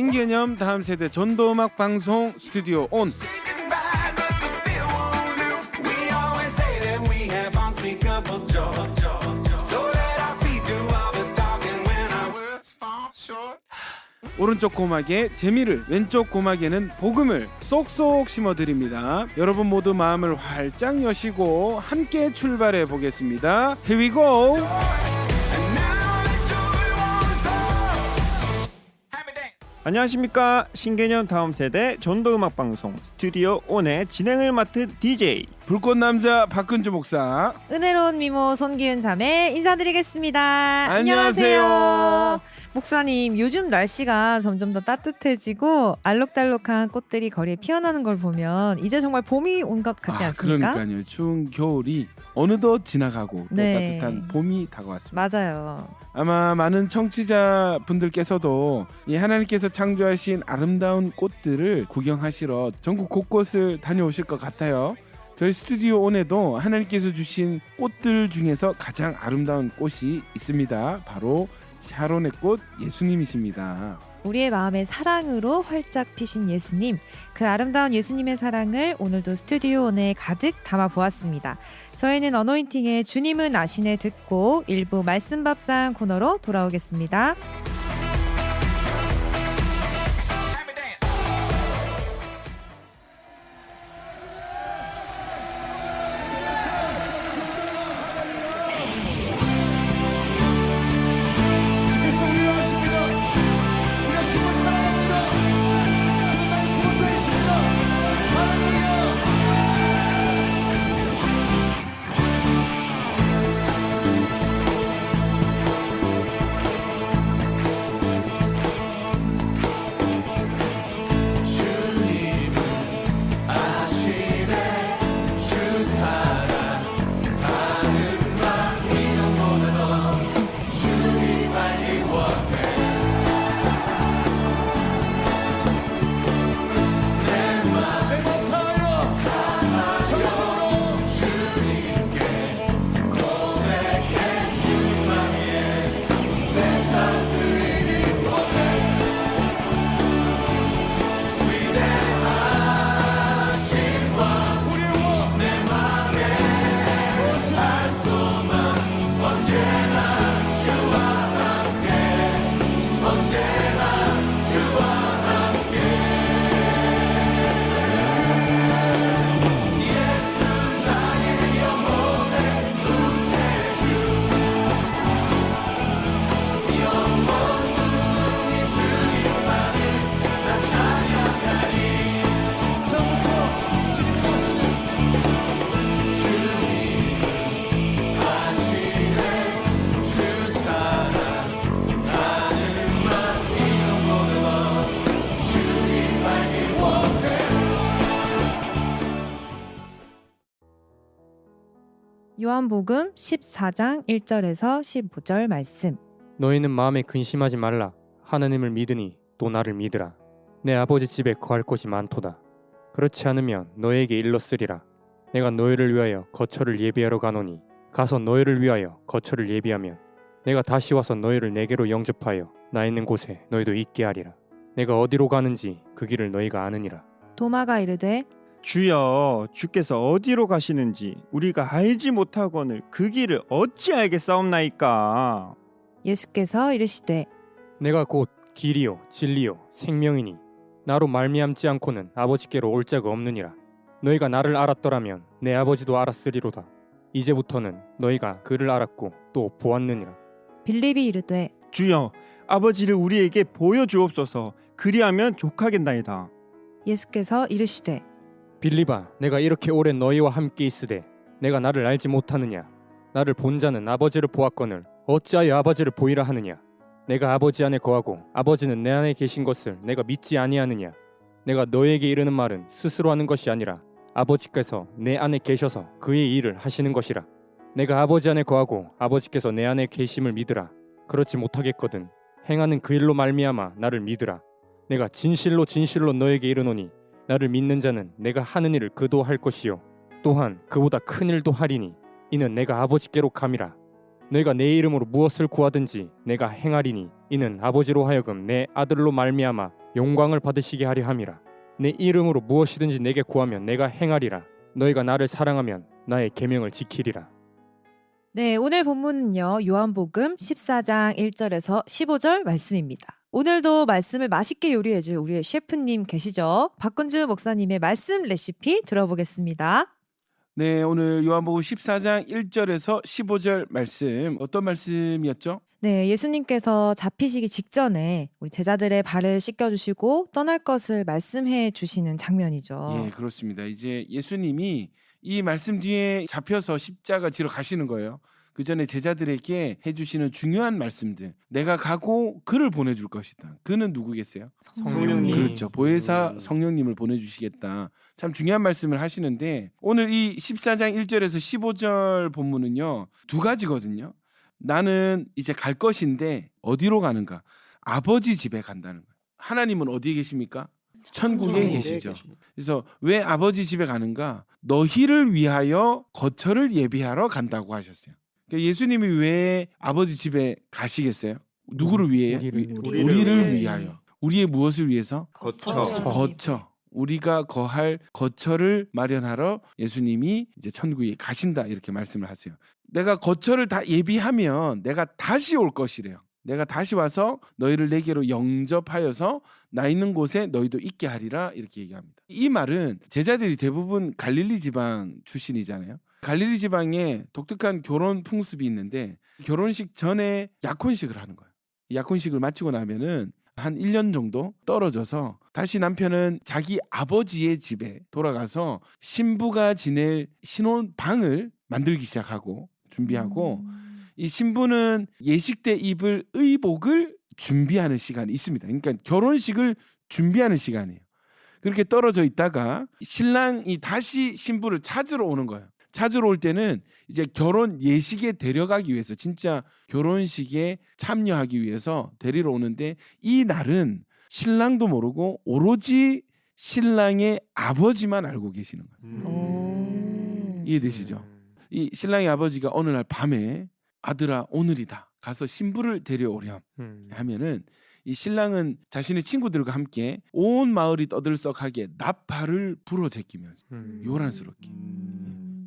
신개념 다음 세대 전도음악 방송 스튜디오 온. 오른쪽 고막에 재미를, 왼쪽 고막에는 복음을 쏙쏙 심어드립니다. 여러분 모두 마음을 활짝 여시고 함께 출발해 보겠습니다. Here we go! 안녕하십니까. 신개념 다음 세대 전도음악 방송 스튜디오 온의 진행을 맡은 DJ 불꽃남자 박근주 목사, 은혜로운 미모 손기은 자매 인사드리겠습니다. 안녕하세요. 목사님, 요즘 날씨가 점점 더 따뜻해지고 알록달록한 꽃들이 거리에 피어나는 걸 보면 이제 정말 봄이 온 것 같지 않습니까? 그러니까요. 추운 겨울이 어느덧 지나가고 또 네. 따뜻한 봄이 다가왔습니다. 맞아요. 아마 많은 청취자 분들께서도 이 하나님께서 창조하신 아름다운 꽃들을 구경하시러 전국 곳곳을 다녀오실 것 같아요. 저희 스튜디오 온에도 하나님께서 주신 꽃들 중에서 가장 아름다운 꽃이 있습니다. 바로 샤론의 꽃 예수님이십니다. 우리의 마음의 사랑으로 활짝 피신 예수님, 그 아름다운 예수님의 사랑을 오늘도 스튜디오 온에 가득 담아 보았습니다. 저희는 어노인팅의 주님은 아시네 듣고 일부 말씀밥상 코너로 돌아오겠습니다. 요한복음 14장 1절에서 15절 말씀. 너희는 마음에 근심하지 말라. 하나님을 믿으니 또 나를 믿으라. 내 아버지 집에 거할 곳이 많도다. 그렇지 않으면 너희에게 일렀으리라. 내가 너희를 위하여 거처를 예비하러 가노니 가서 너희를 위하여 거처를 예비하면 내가 다시 와서 너희를 내게로 영접하여 나 있는 곳에 너희도 있게 하리라. 내가 어디로 가는지 그 길을 너희가 아느니라. 도마가 이르되 주여, 주께서 어디로 가시는지 우리가 알지 못하거늘 그 길을 어찌 알겠사옵나이까. 예수께서 이르시되 내가 곧 길이요 진리요 생명이니 나로 말미암지 않고는 아버지께로 올 자가 없느니라. 너희가 나를 알았더라면 내 아버지도 알았으리로다. 이제부터는 너희가 그를 알았고 또 보았느니라. 빌립이 이르되 주여, 아버지를 우리에게 보여주옵소서. 그리하면 족하겠나이다. 예수께서 이르시되 빌립아, 내가 이렇게 오래 너희와 함께 있으되 내가 나를 알지 못하느냐? 나를 본 자는 아버지를 보았거늘 어찌하여 아버지를 보이라 하느냐? 내가 아버지 안에 거하고 아버지는 내 안에 계신 것을 내가 믿지 아니하느냐? 내가 너희에게 이르는 말은 스스로 하는 것이 아니라 아버지께서 내 안에 계셔서 그의 일을 하시는 것이라. 내가 아버지 안에 거하고 아버지께서 내 안에 계심을 믿으라. 그렇지 못하겠거든 행하는 그 일로 말미암아 나를 믿으라. 내가 진실로 진실로 너에게 이르노니 나를 믿는 자는 내가 하는 일을 그도 할 것이요 또한 그보다 큰 일도 하리니 이는 내가 아버지께로 감이라. 너희가 내 이름으로 무엇을 구하든지 내가 행하리니 이는 아버지로 하여금 내 아들로 말미암아 영광을 받으시게 하려 함이라. 내 이름으로 무엇이든지 내게 구하면 내가 행하리라. 너희가 나를 사랑하면 나의 계명을 지키리라. 네, 오늘 본문은요. 요한복음 14장 1절에서 15절 말씀입니다. 오늘도 말씀을 맛있게 요리해줄 우리의 셰프님 계시죠? 박근주 목사님의 말씀 레시피 들어보겠습니다. 네, 오늘 요한복음 14장 1절에서 15절 말씀 어떤 말씀이었죠? 네, 예수님께서 잡히시기 직전에 우리 제자들의 발을 씻겨주시고 떠날 것을 말씀해 주시는 장면이죠. 예, 그렇습니다. 이제 예수님이 이 말씀 뒤에 잡혀서 십자가 지러 가시는 거예요. 그 전에 제자들에게 해주시는 중요한 말씀들. 내가 가고 그를 보내줄 것이다. 그는 누구겠어요? 성령님. 그렇죠. 보혜사 성령님을 보내주시겠다. 참 중요한 말씀을 하시는데 오늘 이 14장 1절에서 15절 본문은요. 두 가지거든요. 나는 이제 갈 것인데 어디로 가는가? 아버지 집에 간다는 거예요. 하나님은 어디에 계십니까? 천국에 계시죠. 그래서 왜 아버지 집에 가는가? 너희를 위하여 거처를 예비하러 간다고 하셨어요. 그러니까 예수님이 왜 아버지 집에 가시겠어요? 누구를 위해요? 우리를 위하여. 우리의 무엇을 위해서? 거처. 우리가 거할 거처를 마련하러 예수님이 이제 천국에 가신다 이렇게 말씀을 하세요. 내가 거처를 다 예비하면 내가 다시 올 것이래요. 내가 다시 와서 너희를 내게로 영접하여서 나 있는 곳에 너희도 있게 하리라 이렇게 얘기합니다. 이 말은 제자들이 대부분 갈릴리 지방 출신이잖아요. 갈릴리 지방에 독특한 결혼 풍습이 있는데 결혼식 전에 약혼식을 하는 거예요. 약혼식을 마치고 나면은 한 1년 정도 떨어져서 다시 남편은 자기 아버지의 집에 돌아가서 신부가 지낼 신혼방을 만들기 시작하고 준비하고 이 신부는 예식 때 입을 의복을 준비하는 시간이 있습니다. 그러니까 결혼식을 준비하는 시간이에요. 그렇게 떨어져 있다가 신랑이 다시 신부를 찾으러 오는 거예요. 찾으러 올 때는 이제 결혼 예식에 데려가기 위해서 진짜 결혼식에 참여하기 위해서 데리러 오는데 이 날은 신랑도 모르고 오로지 신랑의 아버지만 알고 계시는 거예요. 이해되시죠? 이 신랑의 아버지가 어느 날 밤에 아들아 오늘이다 가서 신부를 데려오렴 하면은 이 신랑은 자신의 친구들과 함께 온 마을이 떠들썩하게 나팔을 불어 제끼면서 요란스럽게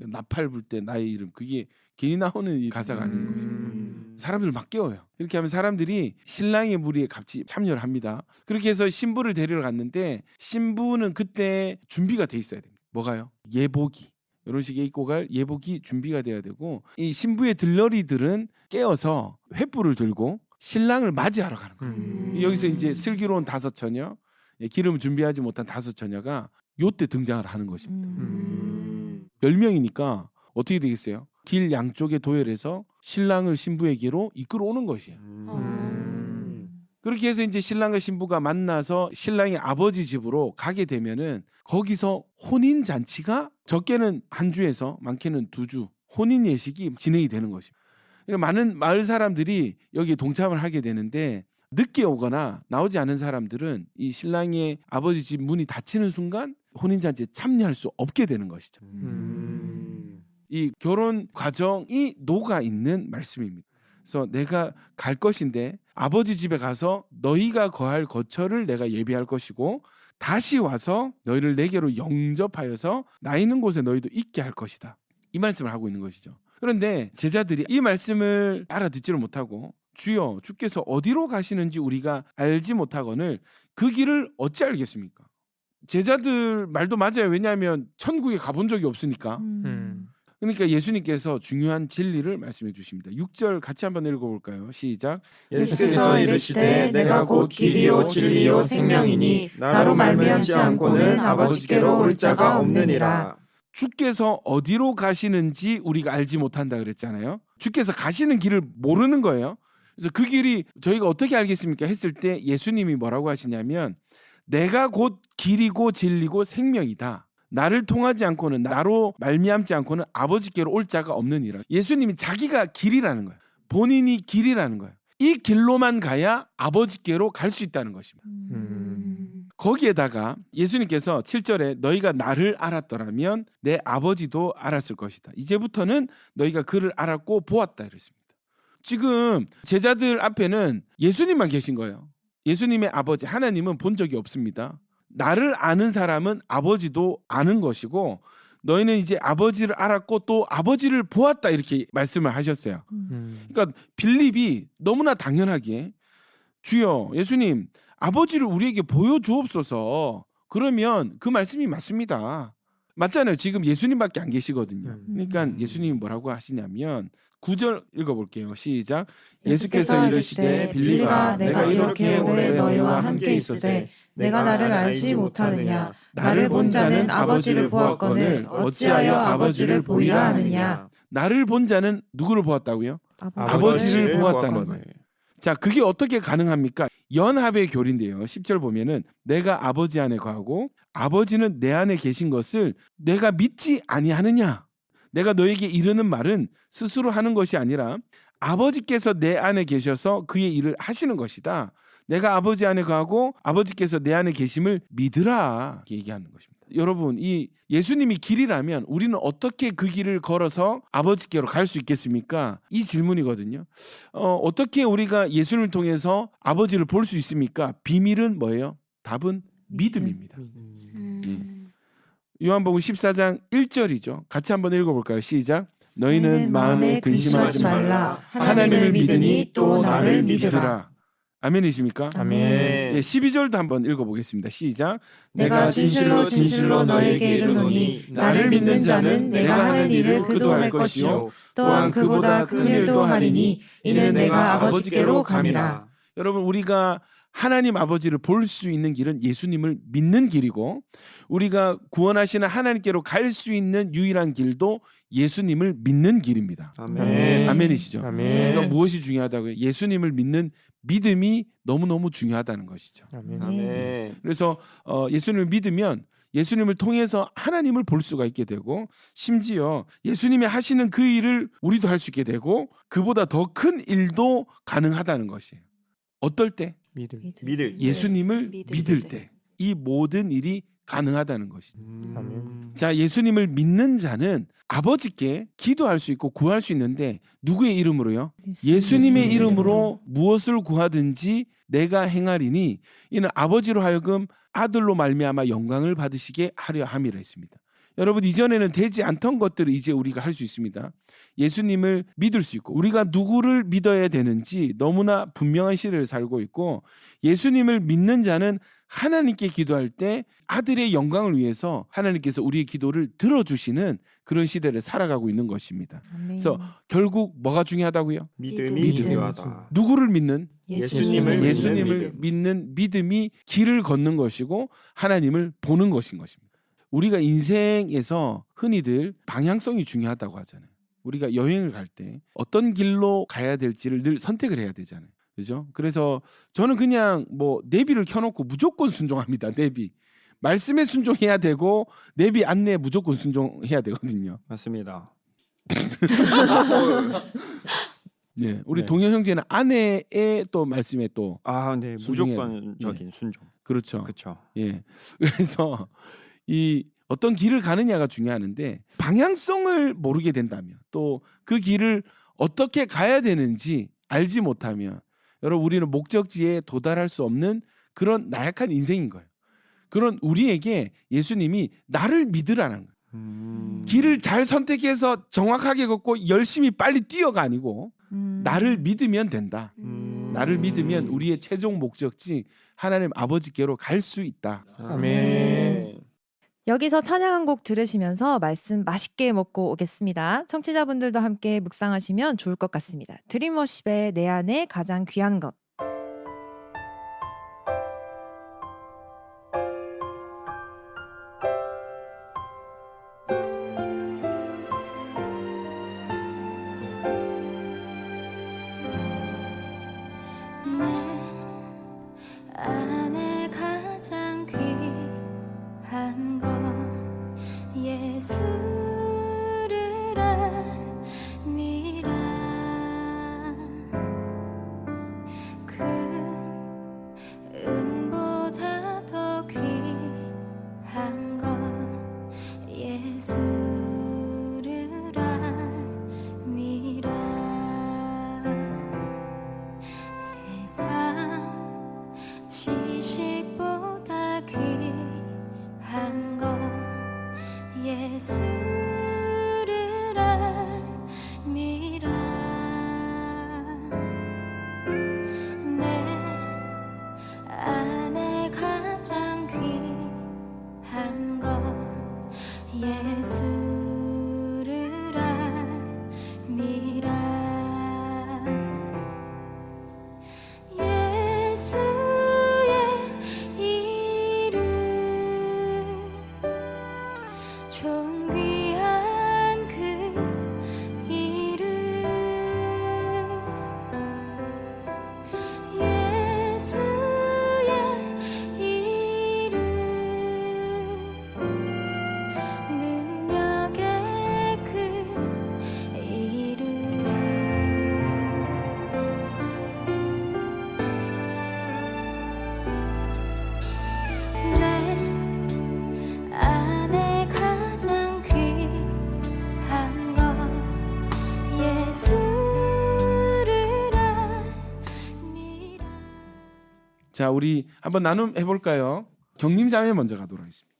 나팔 불 때 나의 이름 그게 괜히 나오는 이 가사가 아닌 거죠. 사람들을 막 깨워요. 이렇게 하면 사람들이 신랑의 무리에 같이 참여를 합니다. 그렇게 해서 신부를 데리러 갔는데 신부는 그때 준비가 돼 있어야 됩니다. 뭐가요? 예복이. 이런 식의 입고 갈 예복이 준비가 돼야 되고 이 신부의 들러리들은 깨어서 횃불을 들고 신랑을 맞이하러 가는 거예요. 여기서 이제 슬기로운 다섯 처녀, 기름을 준비하지 못한 다섯 처녀가 요때 등장을 하는 것입니다. 10명이니까 어떻게 되겠어요? 길 양쪽에 도열해서 신랑을 신부에게로 이끌어오는 것이에요. 그렇게 해서 이제 신랑과 신부가 만나서 신랑의 아버지 집으로 가게 되면은 거기서 혼인 잔치가 적게는 한 주에서 많게는 2주 혼인 예식이 진행이 되는 것입니다. 많은 마을 사람들이 여기에 동참을 하게 되는데 늦게 오거나 나오지 않은 사람들은 이 신랑의 아버지 집 문이 닫히는 순간 혼인 잔치에 참여할 수 없게 되는 것이죠. 이 결혼 과정이 녹아 있는 말씀입니다. 그래서 내가 갈 것인데 아버지 집에 가서 너희가 거할 거처를 내가 예비할 것이고 다시 와서 너희를 내게로 영접하여서 나 있는 곳에 너희도 있게 할 것이다. 이 말씀을 하고 있는 것이죠. 그런데 제자들이 이 말씀을 알아듣지를 못하고 주여 주께서 어디로 가시는지 우리가 알지 못하거늘 그 길을 어찌 알겠습니까? 제자들 말도 맞아요. 왜냐하면 천국에 가본 적이 없으니까. 그러니까 예수님께서 중요한 진리를 말씀해 주십니다. 6절 같이 한번 읽어볼까요? 시작. 예수께서 이르시되 내가 곧 길이요 진리요 생명이니 나로 말미암지 않고는 아버지께로 올 자가 없느니라. 주께서 어디로 가시는지 우리가 알지 못한다 그랬잖아요. 주께서 가시는 길을 모르는 거예요. 그래서 그 길이 저희가 어떻게 알겠습니까? 했을 때 예수님이 뭐라고 하시냐면 내가 곧 길이고 진리고 생명이다. 나를 통하지 않고는 나로 말미암지 않고는 아버지께로 올 자가 없느니라. 예수님이 자기가 길이라는 거예요. 본인이 길이라는 거예요. 이 길로만 가야 아버지께로 갈 수 있다는 것입니다. 거기에다가 예수님께서 7절에 너희가 나를 알았더라면 내 아버지도 알았을 것이다. 이제부터는 너희가 그를 알았고 보았다 이랬습니다. 지금 제자들 앞에는 예수님만 계신 거예요. 예수님의 아버지 하나님은 본 적이 없습니다. 나를 아는 사람은 아버지도 아는 것이고 너희는 이제 아버지를 알았고 또 아버지를 보았다 이렇게 말씀을 하셨어요. 그러니까 빌립이 너무나 당연하게 주여 예수님 아버지를 우리에게 보여주옵소서. 그러면 그 말씀이 맞습니다. 맞잖아요. 지금 예수님밖에 안 계시거든요. 그러니까 예수님이 뭐라고 하시냐면 9절 읽어볼게요. 시작. 예수께서 이르시되 빌립아 내가 이렇게 오래 너희와 함께 있으되 내가 나를 알지 못하느냐. 나를 본 자는 아버지를 보았거늘 어찌하여 아버지를 보이라 하느냐. 나를 본 자는 누구를 보았다고요? 아버지를 보았다는 거예요. 자, 그게 어떻게 가능합니까? 연합의 교리인데요. 10절 보면은 내가 아버지 안에 거하고 아버지는 내 안에 계신 것을 내가 믿지 아니하느냐. 내가 너에게 이르는 말은 스스로 하는 것이 아니라 아버지께서 내 안에 계셔서 그의 일을 하시는 것이다. 내가 아버지 안에 거하고 아버지께서 내 안에 계심을 믿으라. 이렇게 얘기하는 것입니다. 여러분, 이 예수님이 길이라면 우리는 어떻게 그 길을 걸어서 아버지께로 갈 수 있겠습니까? 이 질문이거든요. 어떻게 우리가 예수님을 통해서 아버지를 볼 수 있습니까? 비밀은 뭐예요? 답은 믿음입니다. 요한복음 14장 1절이죠. 같이 한번 읽어볼까요? 시작. 너희는 마음에 근심하지 말라. 하나님을 믿으니 또 나를 믿으라. 아멘이십니까? 아멘. 예, 12절도 한번 읽어보겠습니다. 시작. 내가 진실로 진실로 너에게 이르노니 나를 믿는 자는 내가 하는 일을 그도 할 것이요 또한 그보다 큰 일도 하리니 이는 내가 아버지께로 감이라. 여러분, 우리가 하나님 아버지를 볼 수 있는 길은 예수님을 믿는 길이고 우리가 구원하시는 하나님께로 갈 수 있는 유일한 길도 예수님을 믿는 길입니다. 아멘. 아멘이시죠? 아멘. 그래서 무엇이 중요하다고요? 예수님을 믿는 믿음이 너무너무 중요하다는 것이죠. 아멘. 아멘. 그래서 예수님을 믿으면 예수님을 통해서 하나님을 볼 수가 있게 되고 심지어 예수님이 하시는 그 일을 우리도 할 수 있게 되고 그보다 더 큰 일도 가능하다는 것이에요. 어떨 때? 믿을 예수님을 믿을 믿을 때. 때 이 모든 일이 가능하다는 것이죠. 아멘. 자, 예수님을 믿는 자는 아버지께 기도할 수 있고 구할 수 있는데 누구의 이름으로요? 예수님의 이름으로 무엇을 구하든지 내가 행하리니 이는 아버지로 하여금 아들로 말미암아 영광을 받으시게 하려 함이라 했습니다. 여러분, 이전에는 되지 않던 것들을 이제 우리가 할 수 있습니다. 예수님을 믿을 수 있고 우리가 누구를 믿어야 되는지 너무나 분명한 시대를 살고 있고 예수님을 믿는 자는 하나님께 기도할 때 아들의 영광을 위해서 하나님께서 우리의 기도를 들어주시는 그런 시대를 살아가고 있는 것입니다. 그래서 결국 뭐가 중요하다고요? 믿음이 믿음. 중요하다. 누구를 믿는? 예수님을 예수님을 믿는 믿음이 길을 걷는 것이고 하나님을 보는 것인 것입니다. 우리가 인생에서 흔히들 방향성이 중요하다고 하잖아요. 우리가 여행을 갈 때 어떤 길로 가야 될지를 늘 선택을 해야 되잖아요. 그죠? 그래서 저는 그냥 뭐 내비를 켜놓고 무조건 순종합니다. 내비. 말씀에 순종해야 되고 내비 안내에 무조건 순종해야 되거든요. 맞습니다. 네, 우리 네. 동현 형제는 아내의 또 말씀에 또 네, 순종해야 무조건적인 순종. 그렇죠. 그렇죠. 예. 그래서 이 어떤 길을 가느냐가 중요한데 방향성을 모르게 된다면 또 그 길을 어떻게 가야 되는지 알지 못하면 여러분 우리는 목적지에 도달할 수 없는 그런 나약한 인생인 거예요. 그런 우리에게 예수님이 나를 믿으라는 거예요. 길을 잘 선택해서 정확하게 걷고 열심히 빨리 뛰어가 아니고 나를 믿으면 된다. 나를 믿으면 우리의 최종 목적지 하나님 아버지께로 갈 수 있다. 아멘. 여기서 찬양 한 곡 들으시면서 말씀 맛있게 먹고 오겠습니다. 청취자분들도 함께 묵상하시면 좋을 것 같습니다. 드림워십의 내 안에 가장 귀한 것. 내 안에 가장 귀한 것 예수를 알미라 자, 우리 한번 나눔 해볼까요? 경림자매 먼저 가도록 하겠습니다.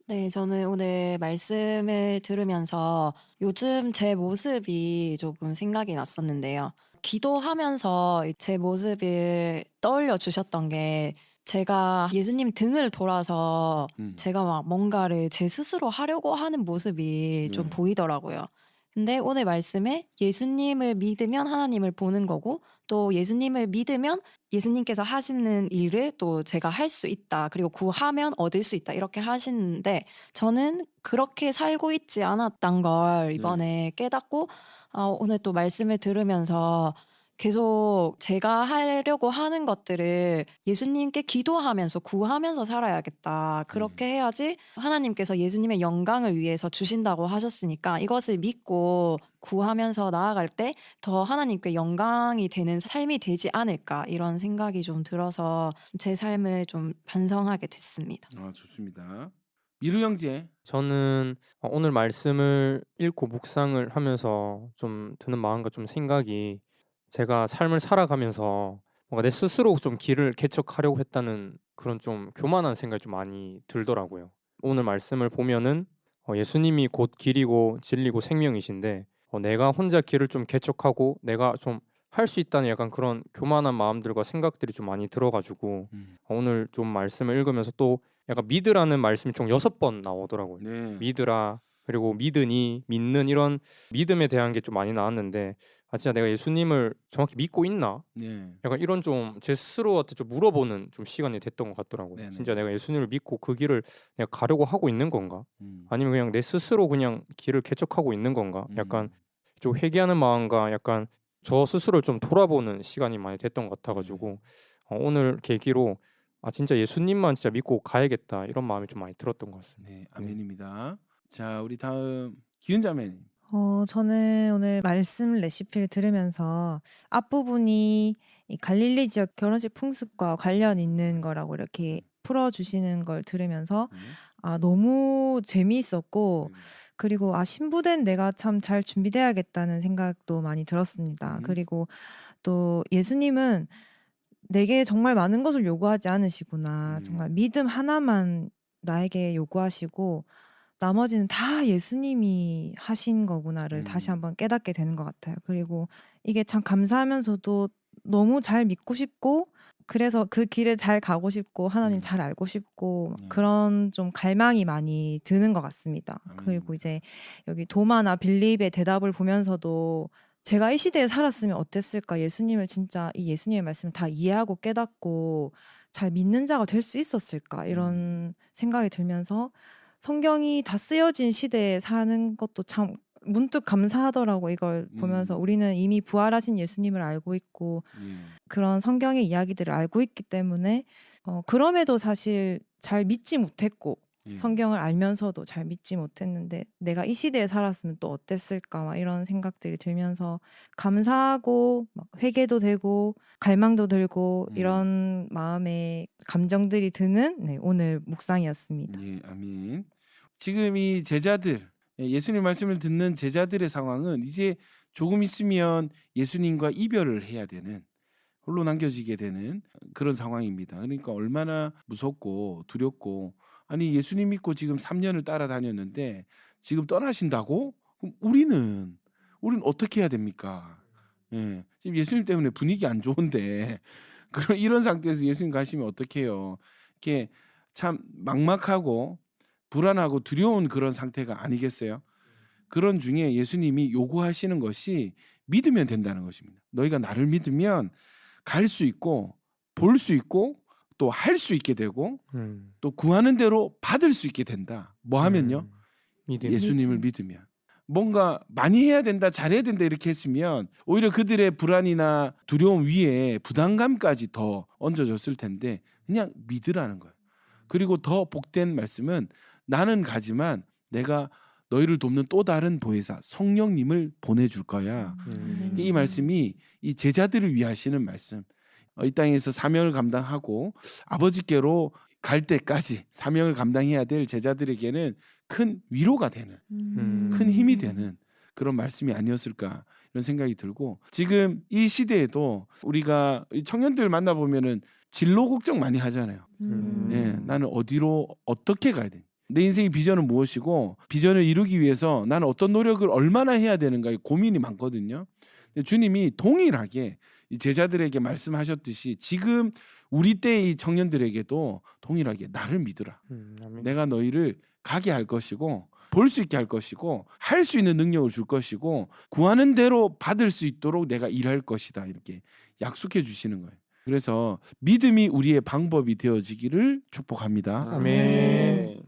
네, 저는 오늘 말씀을 들으면서 요즘 제 모습이 조금 생각이 났었는데요. 기도하면서 제 모습을 떠올려 주셨던 게 제가 예수님 등을 돌아서 제가 막 뭔가를 제 스스로 하려고 하는 모습이 좀 네. 보이더라고요. 근데 오늘 말씀에 예수님을 믿으면 하나님을 보는 거고 또 예수님을 믿으면 예수님께서 하시는 일을 또 제가 할 수 있다. 그리고 구하면 얻을 수 있다. 이렇게 하시는데 저는 그렇게 살고 있지 않았던 걸 이번에 깨닫고 오늘 또 말씀을 들으면서 계속 제가 하려고 하는 것들을 예수님께 기도하면서 구하면서 살아야겠다. 그렇게 해야지 하나님께서 예수님의 영광을 위해서 주신다고 하셨으니까 이것을 믿고 구하면서 나아갈 때 더 하나님께 영광이 되는 삶이 되지 않을까 이런 생각이 좀 들어서 제 삶을 좀 반성하게 됐습니다. 아, 좋습니다. 미루 형제. 저는 오늘 말씀을 읽고 묵상을 하면서 좀 드는 마음과 좀 생각이 제가 삶을 살아가면서 뭔가 내 스스로 좀 길을 개척하려고 했다는 그런 좀 교만한 생각이 좀 많이 들더라고요. 오늘 말씀을 보면은 예수님이 곧 길이고 진리고 생명이신데 내가 혼자 길을 좀 개척하고 내가 좀 할 수 있다는 약간 그런 교만한 마음들과 생각들이 좀 많이 들어가지고 오늘 좀 말씀을 읽으면서 또 약간 믿으라는 말씀이 총 6번 나오더라고요. 네. 믿으라 그리고 믿으니 믿는 이런 믿음에 대한 게 좀 많이 나왔는데 진짜 내가 예수님을 정확히 믿고 있나? 네. 약간 이런 좀 제 스스로한테 좀 물어보는 좀 시간이 됐던 것 같더라고요. 네네. 진짜 내가 예수님을 믿고 그 길을 내가 가려고 하고 있는 건가? 음. 아니면 그냥 내 스스로 그냥 길을 개척하고 있는 건가? 약간 음. 좀 회개하는 마음과 약간 저 스스로를 좀 돌아보는 시간이 많이 됐던 것 같아가지고 오늘 계기로 진짜 예수님만 진짜 믿고 가야겠다 이런 마음이 좀 많이 들었던 것 같습니다. 네, 아멘입니다. 자, 우리 다음 기은자매님. 저는 오늘 말씀 레시피를 들으면서 앞부분이 이 갈릴리 지역 결혼식 풍습과 관련 있는 거라고 이렇게 풀어주시는 걸 들으면서 너무 재미있었고 그리고 신부된 내가 참 잘 준비돼야겠다는 생각도 많이 들었습니다. 그리고 또 예수님은 내게 정말 많은 것을 요구하지 않으시구나. 정말 믿음 하나만 나에게 요구하시고 나머지는 다 예수님이 하신 거구나를 다시 한번 깨닫게 되는 것 같아요. 그리고 이게 참 감사하면서도 너무 잘 믿고 싶고 그래서 그 길을 잘 가고 싶고 하나님 잘 알고 싶고 그런 좀 갈망이 많이 드는 것 같습니다. 그리고 이제 여기 도마나 빌립의 대답을 보면서도 제가 이 시대에 살았으면 어땠을까? 예수님을 진짜 이 예수님의 말씀을 다 이해하고 깨닫고 잘 믿는 자가 될 수 있었을까? 이런 생각이 들면서 성경이 다 쓰여진 시대에 사는 것도 참 문득 감사하더라고. 이걸 보면서 우리는 이미 부활하신 예수님을 알고 있고 그런 성경의 이야기들을 알고 있기 때문에 그럼에도 사실 잘 믿지 못했고 성경을 알면서도 잘 믿지 못했는데 내가 이 시대에 살았으면 또 어땠을까 막 이런 생각들이 들면서 감사하고 막 회개도 되고 갈망도 들고 이런 마음의 감정들이 드는 오늘 묵상이었습니다. 예, 아멘. 지금 이 제자들, 예수님 말씀을 듣는 제자들의 상황은 이제 조금 있으면 예수님과 이별을 해야 되는, 홀로 남겨지게 되는 그런 상황입니다. 그러니까 얼마나 무섭고 두렵고, 아니 예수님 믿고 지금 3년을 따라다녔는데 지금 떠나신다고? 그럼 우리는 어떻게 해야 됩니까? 예, 지금 예수님 때문에 분위기 안 좋은데 그런 이런 상태에서 예수님 가시면 어떡해요? 이렇게 참 막막하고 불안하고 두려운 그런 상태가 아니겠어요? 그런 중에 예수님이 요구하시는 것이 믿으면 된다는 것입니다. 너희가 나를 믿으면 갈 수 있고 볼 수 있고 또 할 수 있게 되고 또 구하는 대로 받을 수 있게 된다. 뭐 하면요? 믿음. 예수님을 믿으면. 뭔가 많이 해야 된다, 잘해야 된다 이렇게 했으면 오히려 그들의 불안이나 두려움 위에 부담감까지 더 얹어졌을 텐데 그냥 믿으라는 거예요. 그리고 더 복된 말씀은 나는 가지만 내가 너희를 돕는 또 다른 보혜사 성령님을 보내줄 거야. 이 말씀이 이 제자들을 위하시는 말씀. 이 땅에서 사명을 감당하고 아버지께로 갈 때까지 사명을 감당해야 될 제자들에게는 큰 위로가 되는 큰 힘이 되는 그런 말씀이 아니었을까 이런 생각이 들고 지금 이 시대에도 우리가 청년들 만나보면은 진로 걱정 많이 하잖아요. 예, 나는 어디로 어떻게 가야 돼? 내 인생의 비전은 무엇이고 비전을 이루기 위해서 나는 어떤 노력을 얼마나 해야 되는가 고민이 많거든요. 근데 주님이 동일하게 이 제자들에게 말씀하셨듯이 지금 우리 때의 이 청년들에게도 동일하게 나를 믿으라. 아멘. 내가 너희를 가게 할 것이고 볼 수 있게 할 것이고 할 수 있는 능력을 줄 것이고 구하는 대로 받을 수 있도록 내가 일할 것이다. 이렇게 약속해 주시는 거예요. 그래서 믿음이 우리의 방법이 되어지기를 축복합니다. 아멘.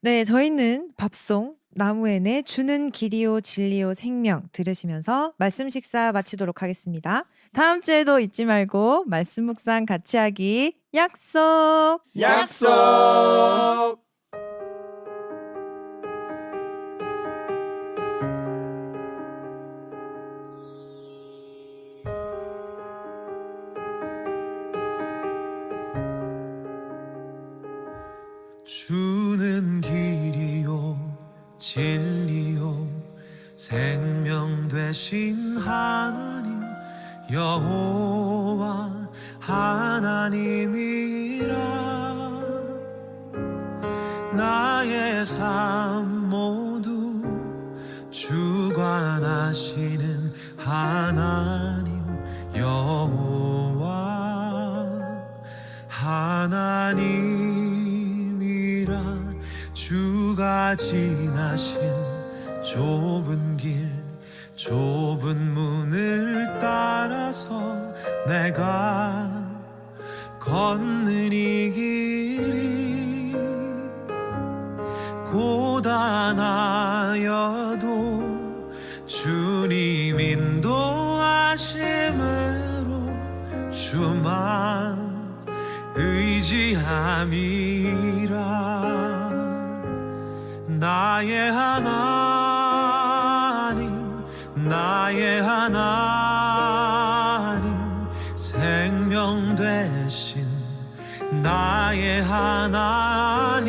네, 저희는 밥송 나무엔의 주는 길이요 진리요 생명 들으시면서 말씀 식사 마치도록 하겠습니다. 다음 주에도 잊지 말고 말씀 묵상 같이 하기 약속. 약속. 주는 길이요 진리요 생명 되신 하나님 여호와 하나님이라. 나의 삶 모두 주관하시는 하나님 여호와 하나님이라. 주가 지나신 좁은 길 좁은 문을 따라서 내가 걷는 이 길이 고단하여도 주님 인도하심으로 주만 의지함이라. 나의 하나님 나의 하나님 생명 되신 나의 하나님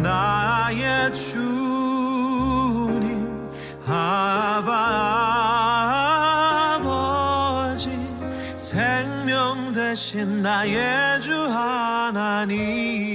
나의 주님 아버지 생명 되신 나의 주 하나님